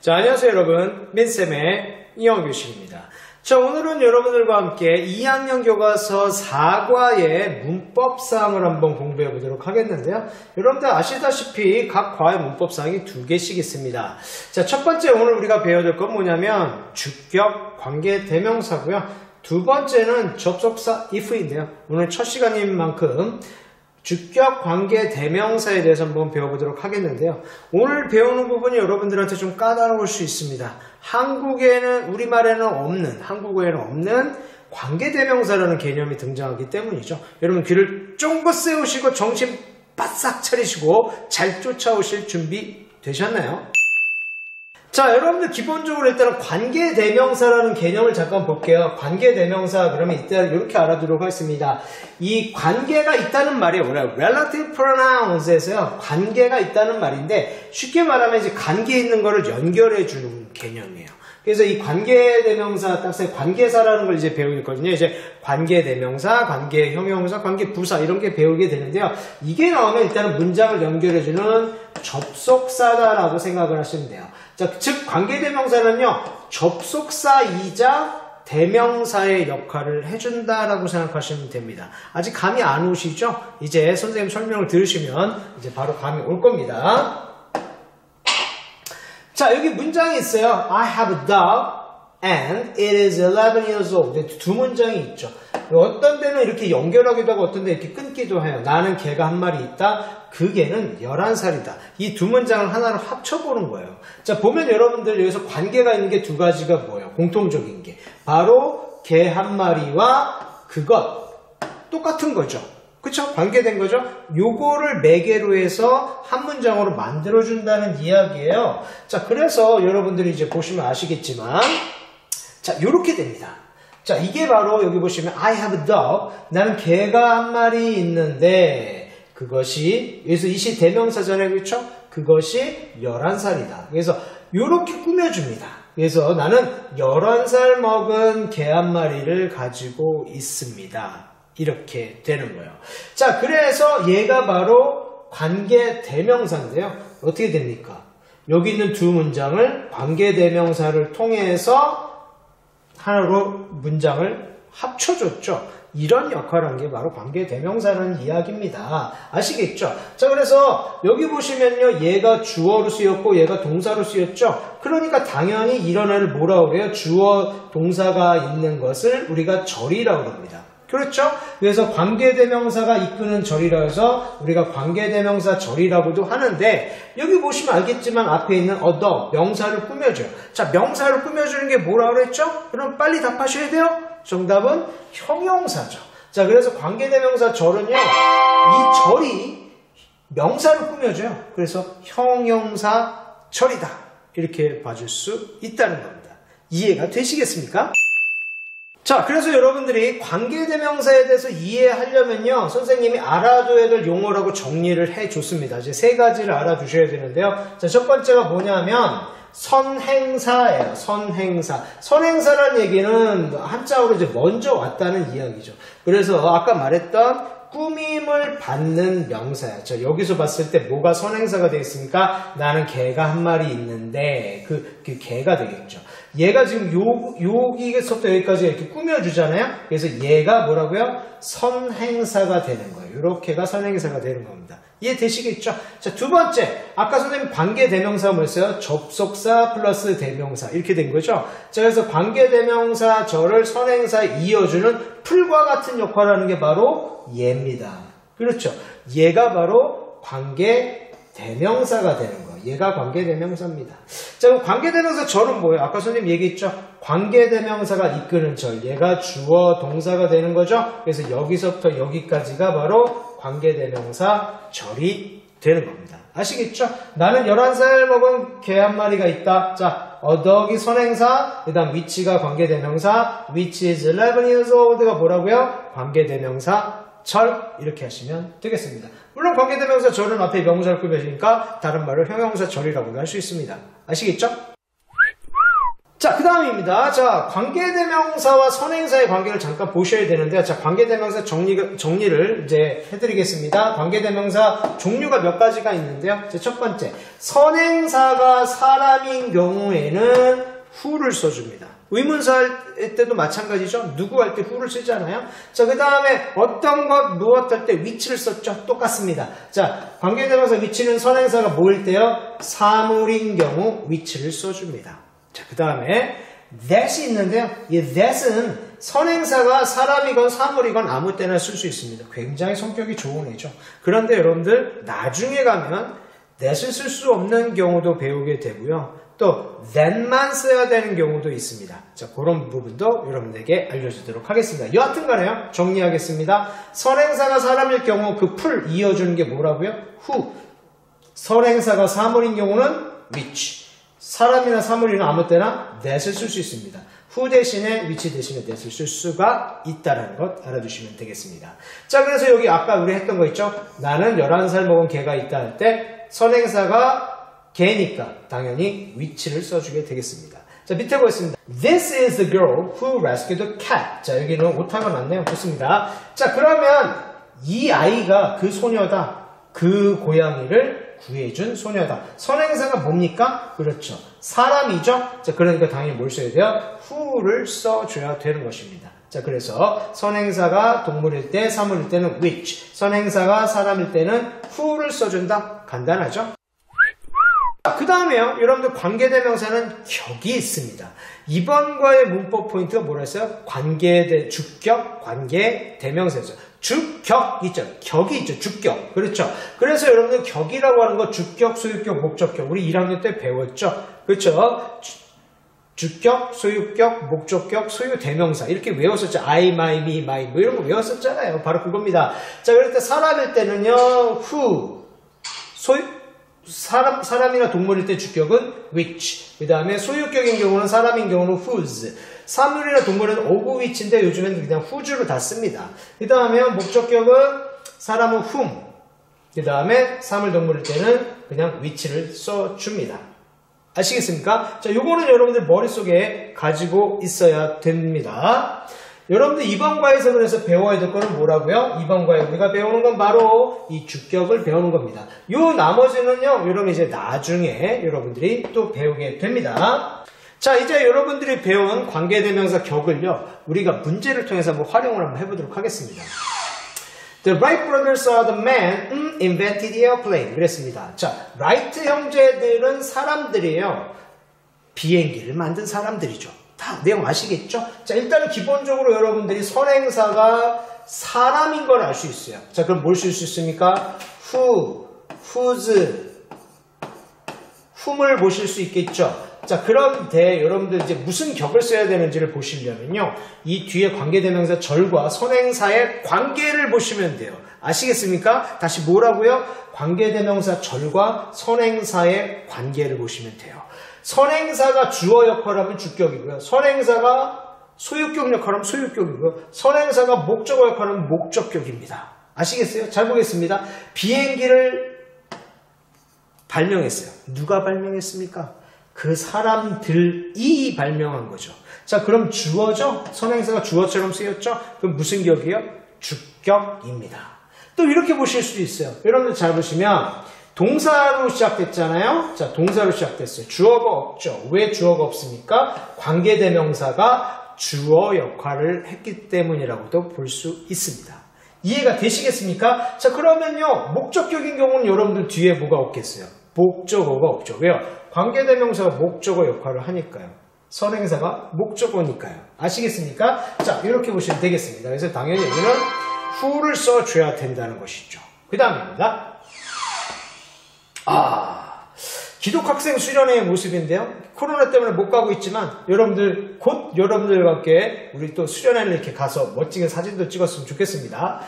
자, 안녕하세요 여러분, 민쌤의 영어교실입니다. 자, 오늘은 여러분들과 함께 2학년 교과서 4과의 문법사항을 한번 공부해 보도록 하겠는데요. 여러분들 아시다시피 각 과의 문법사항이 2개씩 있습니다. 자, 첫 번째 오늘 우리가 배워야 될 건 뭐냐면 주격, 관계, 대명사고요. 두 번째는 접속사 if인데요. 오늘 첫 시간인 만큼 주격, 관계, 대명사에 대해서 한번 배워보도록 하겠는데요. 오늘 배우는 부분이 여러분들한테 좀 까다로울 수 있습니다. 우리말에는 없는, 한국어에는 없는 관계대명사라는 개념이 등장하기 때문이죠. 여러분 귀를 쫑긋 세우시고 정신 바싹 차리시고 잘 쫓아오실 준비 되셨나요? 자, 여러분들 기본적으로 일단은 관계대명사라는 개념을 잠깐 볼게요. 관계대명사 그러면 일단 이렇게 알아두도록 하겠습니다. 이 관계가 있다는 말이 뭐래요? relative pronouns에서요. 관계가 있다는 말인데 쉽게 말하면 이제 관계 있는 거를 연결해 주는 개념이에요. 그래서 이 관계대명사, 딱새 관계사라는 걸 이제 배우거든요. 이제 관계대명사, 관계형용사, 관계부사 이런 게 배우게 되는데요. 이게 나오면 일단은 문장을 연결해주는 접속사다라고 생각을 하시면 돼요. 자, 즉 관계대명사는요. 접속사이자 대명사의 역할을 해준다라고 생각하시면 됩니다. 아직 감이 안 오시죠? 이제 선생님 설명을 들으시면 이제 바로 감이 올 겁니다. 자, 여기 문장이 있어요. I have a dog and it is 11 years old. 두 문장이 있죠. 어떤 데는 이렇게 연결하기도 하고 어떤 데 이렇게 끊기도 해요. 나는 개가 한 마리 있다. 그 개는 11살이다. 이 두 문장을 하나로 합쳐보는 거예요. 자, 보면 여러분들 여기서 관계가 있는 게 두 가지가 뭐예요? 공통적인 게. 바로 개 한 마리와 그것. 똑같은 거죠. 그쵸? 관계된 거죠? 요거를 매개로 해서 한 문장으로 만들어준다는 이야기예요. 자, 그래서 여러분들이 이제 보시면 아시겠지만, 자, 요렇게 됩니다. 자, 이게 바로 여기 보시면 I have a dog. 나는 개가 한 마리 있는데, 그것이, 여기서 이시 대명사잖아요. 그쵸? 그것이 11살이다. 그래서 요렇게 꾸며줍니다. 그래서 나는 11살 먹은 개 한 마리를 가지고 있습니다. 이렇게 되는 거예요. 자, 그래서 얘가 바로 관계대명사인데요. 어떻게 됩니까? 여기 있는 두 문장을 관계대명사를 통해서 하나로 문장을 합쳐줬죠. 이런 역할을 한 게 바로 관계대명사라는 이야기입니다. 아시겠죠? 자, 그래서 여기 보시면요. 얘가 주어로 쓰였고 얘가 동사로 쓰였죠. 그러니까 당연히 이런 애를 뭐라고 그래요? 주어 동사가 있는 것을 우리가 절이라고 합니다. 그렇죠? 그래서 관계대명사가 이끄는 절이라 해서 우리가 관계대명사 절이라고도 하는데 여기 보시면 알겠지만 앞에 있는 other 명사를 꾸며줘요. 자, 명사를 꾸며주는 게 뭐라고 그랬죠? 그럼 빨리 답하셔야 돼요. 정답은 형용사죠. 자, 그래서 관계대명사 절은요. 이 절이 명사를 꾸며줘요. 그래서 형용사 절이다. 이렇게 봐줄 수 있다는 겁니다. 이해가 되시겠습니까? 자, 그래서 여러분들이 관계대명사에 대해서 이해하려면요. 선생님이 알아둬야 될 용어라고 정리를 해줬습니다. 이제 세 가지를 알아두셔야 되는데요. 자, 첫 번째가 뭐냐면 선행사예요. 선행사. 선행사라는 얘기는 한자어로 이제 먼저 왔다는 이야기죠. 그래서 아까 말했던 꾸밈을 받는 명사야. 자, 여기서 봤을 때 뭐가 선행사가 되겠습니까? 나는 개가 한 마리 있는데 그 개가 되겠죠. 얘가 지금 여기서부터 여기까지 이렇게 꾸며주잖아요. 그래서 얘가 뭐라고요? 선행사가 되는 거예요. 이렇게가 선행사가 되는 겁니다. 이해되시겠죠? 자, 두 번째. 아까 선생님 관계대명사가 뭐였어요? 접속사 플러스 대명사. 이렇게 된 거죠? 자, 그래서 관계대명사 절을 선행사에 이어주는 풀과 같은 역할을 하는 게 바로 얘입니다. 그렇죠? 얘가 바로 관계대명사가 되는 거예요. 얘가 관계대명사입니다. 자, 그럼 관계대명사 절은 뭐예요? 아까 선생님 얘기했죠? 관계대명사가 이끄는 절. 얘가 주어 동사가 되는 거죠? 그래서 여기서부터 여기까지가 바로 관계대명사 절이 되는 겁니다. 아시겠죠? 나는 11살 먹은 개 한 마리가 있다. 자, 어덕이 선행사, 그 다음 which가 관계대명사, which is 11 years old가 뭐라고요? 관계대명사 절. 이렇게 하시면 되겠습니다. 물론 관계대명사 절은 앞에 명사를 꾸며주니까 다른 말로 형용사 절이라고도 할 수 있습니다. 아시겠죠? 자, 그 다음입니다. 자, 관계대명사와 선행사의 관계를 잠깐 보셔야 되는데요. 자, 관계대명사 정리를 이제 해드리겠습니다. 관계대명사 종류가 몇 가지가 있는데요. 자, 첫 번째, 선행사가 사람인 경우에는 who를 써줍니다. 의문사 할 때도 마찬가지죠. 누구 할 때 who를 쓰잖아요. 자, 그 다음에 어떤 것, 무엇 할 때 which를 썼죠. 똑같습니다. 자, 관계대명사 which는 선행사가 뭐일 때요? 사물인 경우 which를 써줍니다. 자, 그 다음에 that이 있는데요. 이 that은 선행사가 사람이건 사물이건 아무 때나 쓸 수 있습니다. 굉장히 성격이 좋은 애죠. 그런데 여러분들 나중에 가면 that을 쓸 수 없는 경우도 배우게 되고요. 또 that만 써야 되는 경우도 있습니다. 자, 그런 부분도 여러분에게 알려주도록 하겠습니다. 여하튼 간에요. 정리하겠습니다. 선행사가 사람일 경우 그 풀 이어주는 게 뭐라고요? who. 선행사가 사물인 경우는 which. 사람이나 사물이나 아무 때나 that을 쓸 수 있습니다. who 대신에 which 대신에 that을 쓸 수가 있다는 것 알아두시면 되겠습니다. 자, 그래서 여기 아까 우리 했던 거 있죠? 나는 11살 먹은 개가 있다 할 때 선행사가 개니까 당연히 which를 써주게 되겠습니다. 자, 밑에 보겠습니다. This is the girl who rescued the cat. 자, 여기는 오타가 났네요. 좋습니다. 자, 그러면 이 아이가 그 소녀다. 그 고양이를 구해준 소녀다. 선행사가 뭡니까? 그렇죠. 사람이죠? 자, 그러니까 당연히 뭘 써야 돼요? who를 써줘야 되는 것입니다. 자, 그래서 선행사가 동물일 때, 사물일 때는 which, 선행사가 사람일 때는 who를 써준다. 간단하죠? 그 다음에요. 여러분들 관계대명사는 격이 있습니다. 이번과의 문법 포인트가 뭐라 했어요? 주격, 관계대명사죠. 주격 있죠. 격이 있죠. 주격. 그렇죠. 그래서 여러분들 격이라고 하는 거 주격, 소유격, 목적격. 우리 1학년 때 배웠죠. 그렇죠. 주격, 소유격, 목적격, 소유대명사. 이렇게 외웠었죠. I, my, me, my. 뭐 이런 거 외웠었잖아요. 바로 그겁니다. 자, 그럴 때 사람일 때는요. who. 사람이나 동물일 때 주격은 which. 그 다음에 소유격인 경우는 사람인 경우는 whose. 사물이나 동물은 of which인데 요즘에는 그냥 whose로 다 씁니다. 그 다음에 목적격은 사람은 whom. 그 다음에 사물 동물일 때는 그냥 which를 써줍니다. 아시겠습니까? 자, 요거는 여러분들 머릿속에 가지고 있어야 됩니다. 여러분들 이번 과에서 그래서 배워야 될 거는 뭐라고요? 이번 과에 우리가 배우는 건 바로 이 주격을 배우는 겁니다. 요 나머지는요, 여러분 이제 나중에 여러분들이 또 배우게 됩니다. 자, 이제 여러분들이 배운 관계대명사 격을요, 우리가 문제를 통해서 한번 활용을 한번 해보도록 하겠습니다. The Wright brothers are the men who invented the airplane. 그랬습니다. 자, 라이트 형제들은 사람들이에요. 비행기를 만든 사람들이죠. 다 내용 아시겠죠? 자, 일단은 기본적으로 여러분들이 선행사가 사람인 걸 알 수 있어요. 자, 그럼 뭘 쓸 수 있습니까? who, whose, whom을 보실 수 있겠죠? 자, 그런데 여러분들 이제 무슨 격을 써야 되는지를 보시려면요. 이 뒤에 관계대명사 절과 선행사의 관계를 보시면 돼요. 아시겠습니까? 다시 뭐라고요? 관계대명사 절과 선행사의 관계를 보시면 돼요. 선행사가 주어 역할하면 주격이고요. 선행사가 소유격 역할하면 소유격이고요. 선행사가 목적어 역할하면 목적격입니다. 아시겠어요? 잘 보겠습니다. 비행기를 발명했어요. 누가 발명했습니까? 그 사람들이 발명한 거죠. 자, 그럼 주어죠? 선행사가 주어처럼 쓰였죠? 그럼 무슨 격이요? 주격입니다. 또 이렇게 보실 수도 있어요. 여러분들 잘 보시면 동사로 시작됐잖아요. 자, 동사로 시작됐어요. 주어가 없죠. 왜 주어가 없습니까? 관계대명사가 주어 역할을 했기 때문이라고도 볼 수 있습니다. 이해가 되시겠습니까? 자, 그러면요, 목적격인 경우는 여러분들 뒤에 뭐가 없겠어요? 목적어가 없죠. 왜요? 관계대명사가 목적어 역할을 하니까요. 선행사가 목적어니까요. 아시겠습니까? 자, 이렇게 보시면 되겠습니다. 그래서 당연히 여기는 who를 써줘야 된다는 것이죠. 그 다음입니다. 기독학생 수련회의 모습인데요. 코로나 때문에 못 가고 있지만 여러분들 곧 여러분들과 함께 우리 또 수련회를 이렇게 가서 멋지게 사진도 찍었으면 좋겠습니다.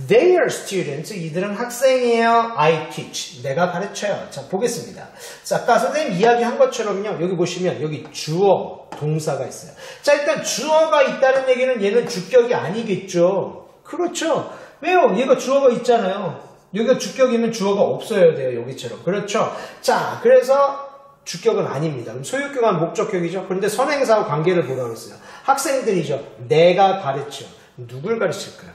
They are students. 이들은 학생이에요. I teach. 내가 가르쳐요. 자, 보겠습니다. 자, 아까 선생님 이야기한 것처럼요. 여기 보시면 여기 주어, 동사가 있어요. 자, 일단 주어가 있다는 얘기는 얘는 주격이 아니겠죠. 그렇죠. 왜요? 얘가 주어가 있잖아요. 여기가 주격이면 주어가 없어야 돼요. 여기처럼. 그렇죠. 자, 그래서 주격은 아닙니다. 그럼 소유격은 목적격이죠. 그런데 선행사와 관계를 보라고 했어요. 학생들이죠. 내가 가르쳐. 누굴 가르칠까요?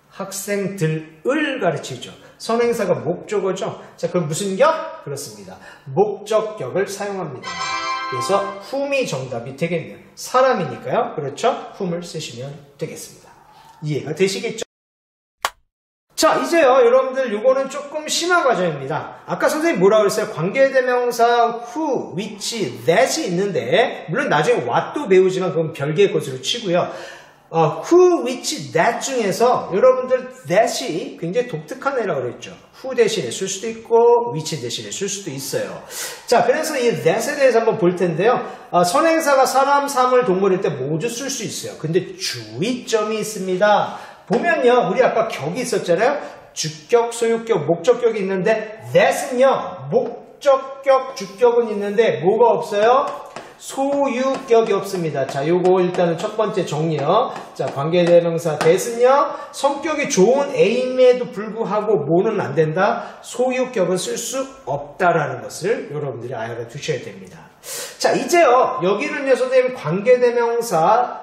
학생들을 가르치죠. 선행사가 목적어죠. 자, 그럼 무슨 격? 그렇습니다. 목적격을 사용합니다. 그래서 whom이 정답이 되겠네요. 사람이니까요. 그렇죠? whom을 쓰시면 되겠습니다. 이해가 되시겠죠? 자, 이제요, 여러분들, 요거는 조금 심화 과정입니다. 아까 선생님 뭐라고 그랬어요? 관계대명사 who, which, that이 있는데, 물론 나중에 what도 배우지만 그건 별개의 것으로 치고요. who, which, that 중에서 여러분들 that이 굉장히 독특한 애라고 그랬죠. who 대신에 쓸 수도 있고, which 대신에 쓸 수도 있어요. 자, 그래서 이 that에 대해서 한번 볼 텐데요. 선행사가 사람, 사물, 동물일 때 모두 쓸 수 있어요. 근데 주의점이 있습니다. 보면요, 우리 아까 격이 있었잖아요. 주격, 소유격, 목적격이 있는데 that은요, 목적격, 주격은 있는데 뭐가 없어요? 소유격이 없습니다. 자, 요거 일단은 첫 번째 정리요. 자, 관계대명사 that은요, 성격이 좋은 A임에도 불구하고 뭐는 안 된다? 소유격은 쓸 수 없다라는 것을 여러분들이 알아두셔야 됩니다. 자, 이제요, 여기는요, 선생님 관계대명사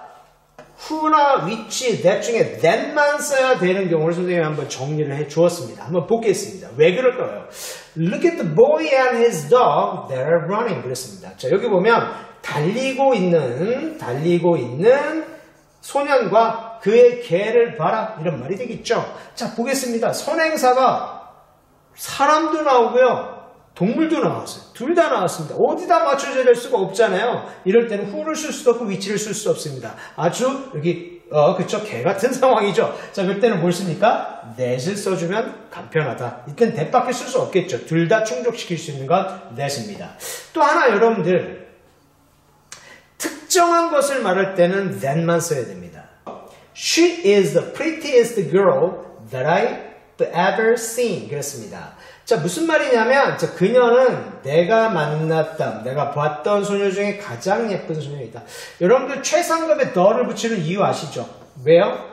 who나 which, that 중에 that만 써야 되는 경우를 선생님이 한번 정리를 해 주었습니다. 한번 보겠습니다. 왜 그럴까요? Look at the boy and his dog that are running. 그랬습니다. 자, 여기 보면 달리고 있는 소년과 그의 개를 봐라. 이런 말이 되겠죠. 자, 보겠습니다. 선행사가 사람도 나오고요. 동물도 나왔어요. 둘 다 나왔습니다. 어디다 맞춰줘야 될 수가 없잖아요. 이럴 때는 who를 쓸 수도 없고 which를 쓸 수 없습니다. 아주 여기 그쵸, 개 같은 상황이죠. 자, 그럴 때는 뭘 씁니까? that을 써주면 간편하다. 이땐 that밖에 쓸 수 없겠죠. 둘 다 충족시킬 수 있는 건 that입니다. 또 하나 여러분들 특정한 것을 말할 때는 that만 써야 됩니다. She is the prettiest girl that I've ever seen. 그렇습니다. 자, 무슨 말이냐면, 자, 그녀는 내가 만났던, 내가 봤던 소녀 중에 가장 예쁜 소녀이다. 여러분들 최상급에 the를 붙이는 이유 아시죠? 왜요?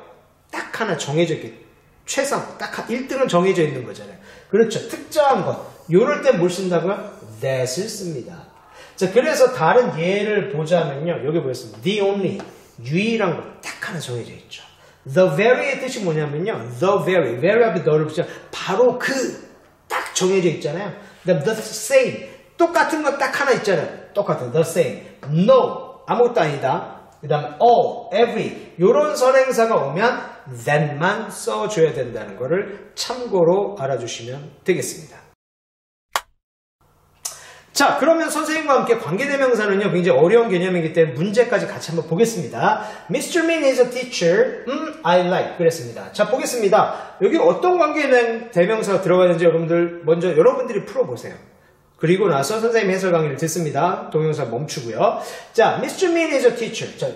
딱 하나 정해져 있겠죠. 최상, 딱 1등은 정해져 있는 거잖아요. 그렇죠. 특정한 것. 요럴 때 뭘 쓴다고요? that을 씁니다. 자, 그래서 다른 예를 보자면요. 여기 보겠습니다. the only, 유일한 것 딱 하나 정해져 있죠. the very의 뜻이 뭐냐면요. the very 앞에 the를 붙이면 바로 그 딱 정해져 있잖아요. the same, 똑같은 거 딱 하나 있잖아요. 똑같은 the same, no, 아무것도 아니다. 그 다음에 all, every, 요런 선행사가 오면 that만 써줘야 된다는 거를 참고로 알아주시면 되겠습니다. 자, 그러면 선생님과 함께 관계대명사는요, 굉장히 어려운 개념이기 때문에 문제까지 같이 한번 보겠습니다. Mr. Min is a teacher, I like. 그랬습니다. 자, 보겠습니다. 여기 어떤 관계대명사가 들어가야 되는지 여러분들, 먼저 여러분들이 풀어보세요. 그리고 나서 선생님 해설 강의를 듣습니다. 동영상 멈추고요. 자, Mr. Min is a teacher. 자,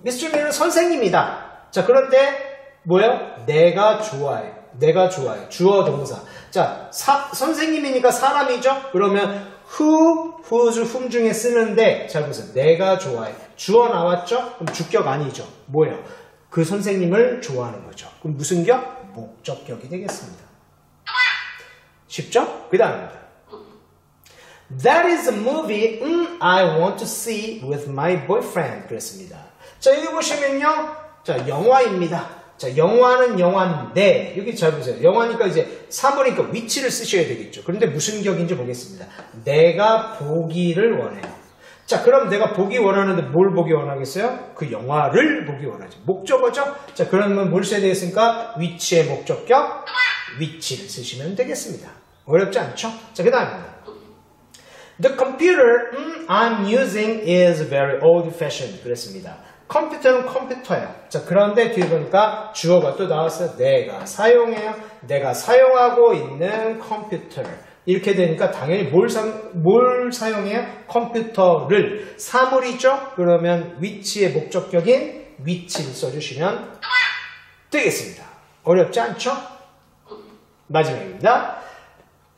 Mr. Min은 선생님이다. 자, 그런데 뭐예요? 내가 좋아해. 내가 좋아해. 주어 동사. 자, 선생님이니까 사람이죠? 그러면 who, whose, whom 중에 쓰는데 잘 보세요. 내가 좋아해. 주어 나왔죠? 그럼 주격 아니죠. 뭐예요? 그 선생님을 좋아하는 거죠. 그럼 무슨 격? 목적격이 되겠습니다. 쉽죠? 그 다음입니다. That is a movie I want to see with my boyfriend. 그랬습니다. 자, 여기 보시면요. 자, 영화입니다. 자, 영화는 영화인데, 여기 잘 보세요. 영화니까 이제 사물이니까 which를 쓰셔야 되겠죠. 그런데 무슨 격인지 보겠습니다. 내가 보기를 원해요. 자, 그럼 내가 보기 원하는데 뭘 보기 원하겠어요? 그 영화를 보기 원하죠. 목적어죠? 자, 그러면 뭘 써야 되겠습니까? which의 목적격, which를 쓰시면 되겠습니다. 어렵지 않죠? 자, 그 다음입니다. The computer I'm using is very old-fashioned. 그랬습니다. 컴퓨터는 컴퓨터예요. 자, 그런데 뒤에 보니까 주어가 또 나왔어요. 내가 사용해요. 내가 사용하고 있는 컴퓨터. 이렇게 되니까 당연히 뭘 사용해요? 컴퓨터를. 사물이죠? 그러면 which의 목적격인 which를 써주시면 되겠습니다. 어렵지 않죠? 마지막입니다.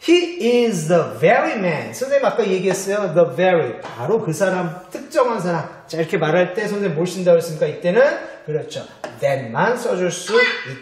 He is the very man. 선생님 아까 얘기했어요. The very. 바로 그 사람, 특정한 사람. 자, 이렇게 말할 때 선생님 뭘 쓴다고 했습니까? 이때는 그렇죠. that만 써줄 수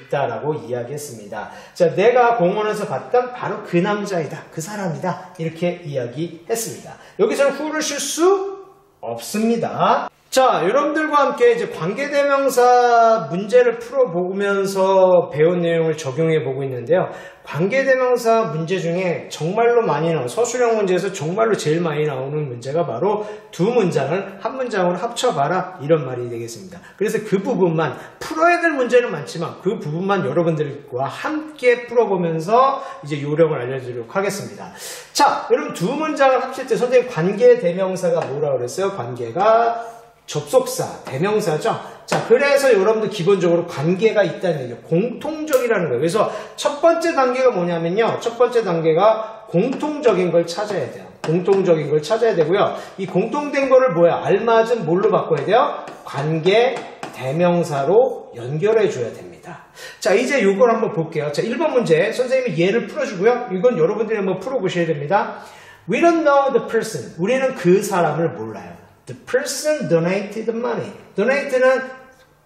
있다라고 이야기했습니다. 자, 내가 공원에서 봤던 바로 그 남자이다. 그 사람이다. 이렇게 이야기했습니다. 여기서는 who를 쓸 수 없습니다. 자, 여러분들과 함께 이제 관계대명사 문제를 풀어보면서 배운 내용을 적용해 보고 있는데요. 관계대명사 문제 중에 정말로 많이 나오는, 서술형 문제에서 정말로 제일 많이 나오는 문제가 바로 두 문장을 한 문장으로 합쳐봐라, 이런 말이 되겠습니다. 그래서 그 부분만, 풀어야 될 문제는 많지만 그 부분만 여러분들과 함께 풀어보면서 이제 요령을 알려드리도록 하겠습니다. 자, 여러분 두 문장을 합칠 때 선생님 관계대명사가 뭐라고 그랬어요? 관계가 접속사, 대명사죠. 자, 그래서 여러분들 기본적으로 관계가 있다는 얘기죠. 공통적이라는 거예요. 그래서 첫 번째 단계가 뭐냐면요. 첫 번째 단계가 공통적인 걸 찾아야 돼요. 공통적인 걸 찾아야 되고요. 이 공통된 거를 뭐야? 알맞은 뭘로 바꿔야 돼요? 관계 대명사로 연결해 줘야 됩니다. 자, 이제 요걸 한번 볼게요. 자, 1번 문제 선생님이 예를 풀어주고요. 이건 여러분들이 한번 풀어보셔야 됩니다. We don't know the person. 우리는 그 사람을 몰라요. The person donated money. donate는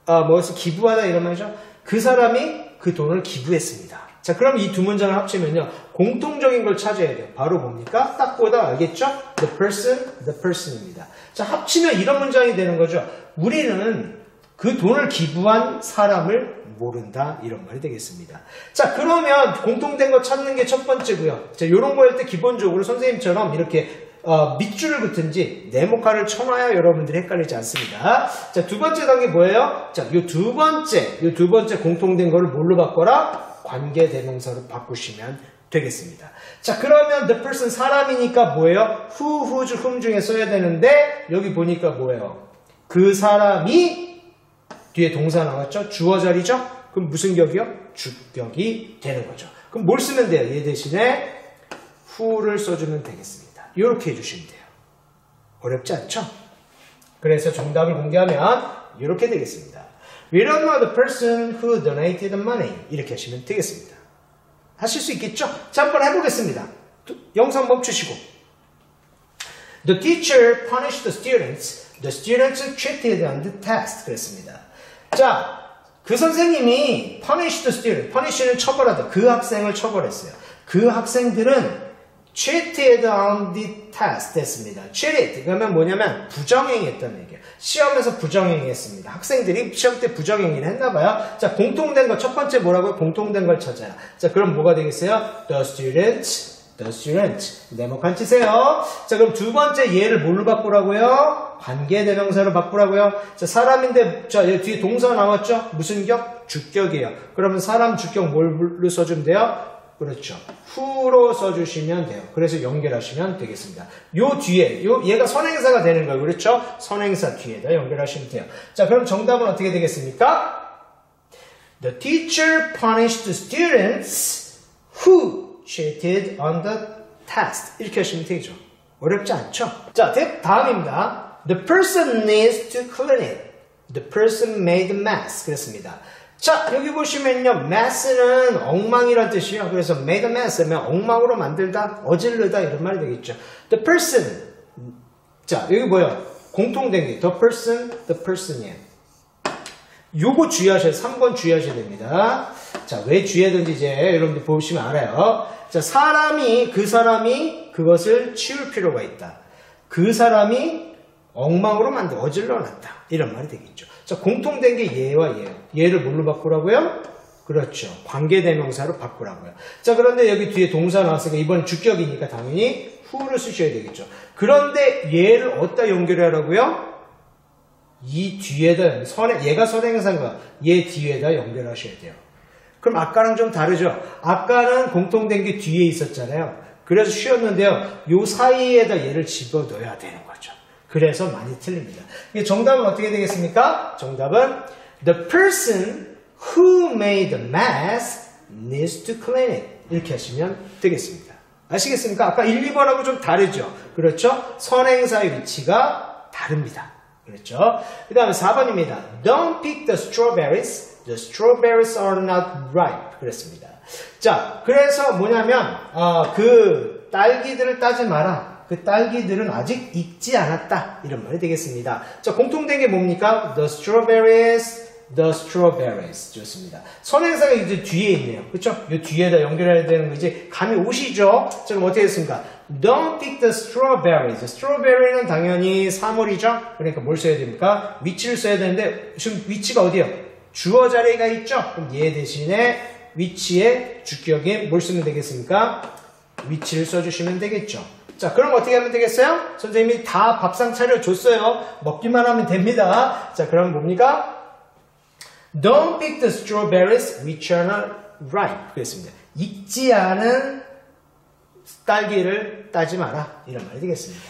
뭐였어? 기부하다 이런 말이죠. 그 사람이 그 돈을 기부했습니다. 자, 그럼 이 두 문장을 합치면요. 공통적인 걸 찾아야 돼요. 바로 뭡니까? 딱 보다 알겠죠? The person입니다. 자, 합치면 이런 문장이 되는 거죠. 우리는 그 돈을 기부한 사람을 모른다, 이런 말이 되겠습니다. 자, 그러면 공통된 거 찾는 게 첫 번째고요. 자, 요런 거 할 때 기본적으로 선생님처럼 이렇게 밑줄을 긋든지 네모칸을 쳐놔야 여러분들이 헷갈리지 않습니다. 자, 두 번째 단계 뭐예요? 자, 요 두 번째 공통된 거를 뭘로 바꿔라? 관계 대명사로 바꾸시면 되겠습니다. 자, 그러면 the person 사람이니까 뭐예요? who, whose, whom 중에 써야 되는데 여기 보니까 뭐예요? 그 사람이 뒤에 동사 나왔죠? 주어 자리죠? 그럼 무슨 격이요? 주격이 되는 거죠. 그럼 뭘 쓰면 돼요? 얘 대신에 who를 써주면 되겠습니다. 이렇게 해주시면 돼요. 어렵지 않죠? 그래서 정답을 공개하면 이렇게 되겠습니다. We don't know the person who donated the money. 이렇게 하시면 되겠습니다. 하실 수 있겠죠? 자, 한번 해보겠습니다. 영상 멈추시고. The teacher punished the students. The students cheated on the test. 그랬습니다. 자, 그 선생님이 punished the student. punish는 처벌하다. 그 학생을 처벌했어요. 그 학생들은 cheated on the test 했습니다. cheated 그러면 뭐냐면 부정행위했다는 얘기예요. 시험에서 부정행위했습니다. 학생들이 시험 때 부정행위를 했나봐요. 자, 공통된 거 첫 번째 뭐라고요? 공통된 걸 찾아요. 자, 그럼 뭐가 되겠어요? The student 네모칸 치세요. 자, 그럼 두 번째 얘를 뭘로 바꾸라고요? 관계대명사로 바꾸라고요. 자, 사람인데 자, 여기 뒤에 동사 나왔죠? 무슨 격? 주격이에요. 그러면 사람 주격 뭘로 써주면 돼요? 그렇죠. who로 써주시면 돼요. 그래서 연결하시면 되겠습니다. 요 뒤에, 얘가 선행사가 되는 거예요. 그렇죠? 선행사 뒤에다 연결하시면 돼요. 자, 그럼 정답은 어떻게 되겠습니까? The teacher punished the students who cheated on the test. 이렇게 하시면 되죠. 어렵지 않죠? 자, 다음입니다. The person needs to clean it. The person made a mess. 그렇습니다. 자, 여기 보시면요. mess는 엉망이란 뜻이에요. 그래서 made a mess 하면 엉망으로 만들다, 어질르다 이런 말이 되겠죠. The person. 자, 여기 뭐예요? 공통된 게 the person이에요. 요거 주의하셔야, 3번 주의하셔야 됩니다. 자, 왜 주의해야 되는지 이제 여러분들 보시면 알아요. 자, 그 사람이 그것을 치울 필요가 있다. 그 사람이 엉망으로 만들어 어질러놨다. 이런 말이 되겠죠. 자, 공통된 게 얘와 얘예요. 얘를 뭘로 바꾸라고요? 그렇죠. 관계대명사로 바꾸라고요. 자, 그런데 여기 뒤에 동사 나왔으니까 이번 주격이니까 당연히 who를 쓰셔야 되겠죠. 그런데 얘를 어디다 연결하라고요? 이 뒤에다, 얘가 선행사인가? 얘 뒤에다 연결하셔야 돼요. 그럼 아까랑 좀 다르죠? 아까는 공통된 게 뒤에 있었잖아요. 그래서 쉬었는데요. 요 사이에다 얘를 집어넣어야 되는 거죠. 그래서 많이 틀립니다. 정답은 어떻게 되겠습니까? 정답은 The person who made the mess needs to clean it. 이렇게 하시면 되겠습니다. 아시겠습니까? 아까 1, 2번하고 좀 다르죠? 그렇죠? 선행사의 위치가 다릅니다. 그렇죠? 그 다음에 4번입니다. Don't pick the strawberries. The strawberries are not ripe. 그랬습니다. 자, 그래서 뭐냐면 그 딸기들을 따지 마라. 그 딸기들은 아직 익지 않았다. 이런 말이 되겠습니다. 자, 공통된 게 뭡니까? The strawberries. 좋습니다. 선행사가 이제 뒤에 있네요. 그쵸? 이 뒤에다 연결해야 되는 거 이제 감이 오시죠? 자, 그럼 어떻게 했습니까? Don't pick the strawberries. strawberry는 당연히 사물이죠? 그러니까 뭘 써야 됩니까? 위치를 써야 되는데, 지금 위치가 어디요? 주어 자리가 있죠? 그럼 얘 대신에 위치에 주격에 뭘 쓰면 되겠습니까? 위치를 써주시면 되겠죠. 자, 그럼 어떻게 하면 되겠어요? 선생님이 다 밥상 차려줬어요. 먹기만 하면 됩니다. 자, 그럼 뭡니까? Don't pick the strawberries which are not ripe. 그랬습니다. 익지 않은 딸기를 따지 마라. 이런 말이 되겠습니다.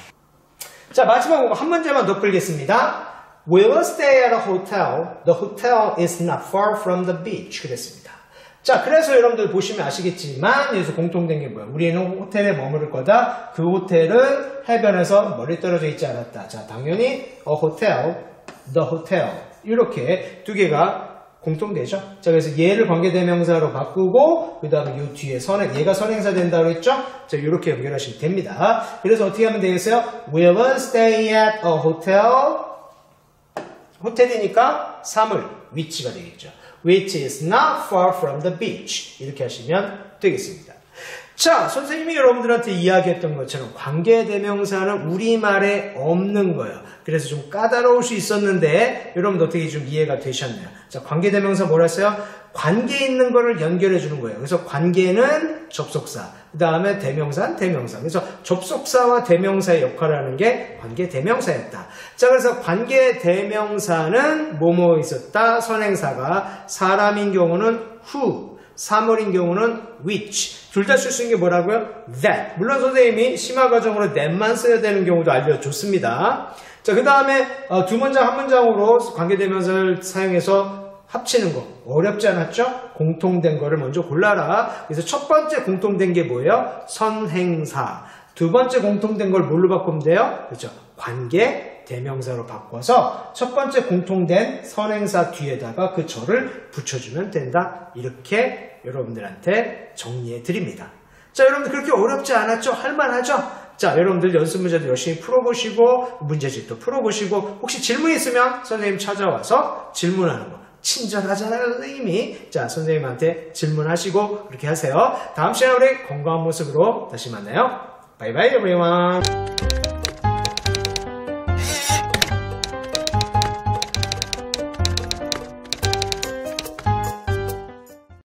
자, 마지막으로 한 문제만 더 풀겠습니다. We will stay at a hotel. The hotel is not far from the beach. 그랬습니다. 자, 그래서 여러분들 보시면 아시겠지만 여기서 공통된 게 뭐야? 우리는 호텔에 머무를 거다. 그 호텔은 해변에서 멀리 떨어져 있지 않았다. 자, 당연히 a hotel, the hotel 이렇게 두 개가 공통되죠? 자, 그래서 얘를 관계대명사로 바꾸고 그 다음에 이 뒤에 얘가 선행사 된다고 했죠? 자, 이렇게 연결하시면 됩니다. 그래서 어떻게 하면 되겠어요? We will stay at a hotel. 호텔이니까 사물, 위치가 되겠죠. Which is not far from the beach. 이렇게 하시면 되겠습니다. 자, 선생님이 여러분들한테 이야기했던 것처럼 관계대명사는 우리말에 없는 거예요. 그래서 좀 까다로울 수 있었는데 여러분들 어떻게 좀 이해가 되셨나요? 자, 관계대명사 뭐라 했어요? 관계 있는 거를 연결해 주는 거예요. 그래서 관계는 접속사, 그 다음에 대명사는 대명사. 그래서 접속사와 대명사의 역할을 하는 게 관계대명사였다. 자, 그래서 관계대명사는 뭐뭐 있었다. 선행사가 사람인 경우는 who, 사물인 경우는 which. 둘 다 쓸 수 있는 게 뭐라고요? that. 물론 선생님이 심화과정으로 that만 써야 되는 경우도 알려줬습니다. 자, 그 다음에 두 문장 한 문장으로 관계대명사를 사용해서 합치는 거 어렵지 않았죠? 공통된 거를 먼저 골라라. 그래서 첫 번째 공통된 게 뭐예요? 선행사. 두 번째 공통된 걸 뭘로 바꾸면 돼요? 그렇죠? 관계대명사로 바꿔서 첫 번째 공통된 선행사 뒤에다가 그 절을 붙여주면 된다. 이렇게 여러분들한테 정리해 드립니다. 자, 여러분들 그렇게 어렵지 않았죠? 할만하죠? 자, 여러분들 연습 문제도 열심히 풀어보시고 문제집도 풀어보시고 혹시 질문 있으면 선생님 찾아와서 질문하는 거 친절하잖아요, 선생님이. 자, 선생님한테 질문하시고 그렇게 하세요. 다음 시간에 우리 건강한 모습으로 다시 만나요. 바이바이, everyone.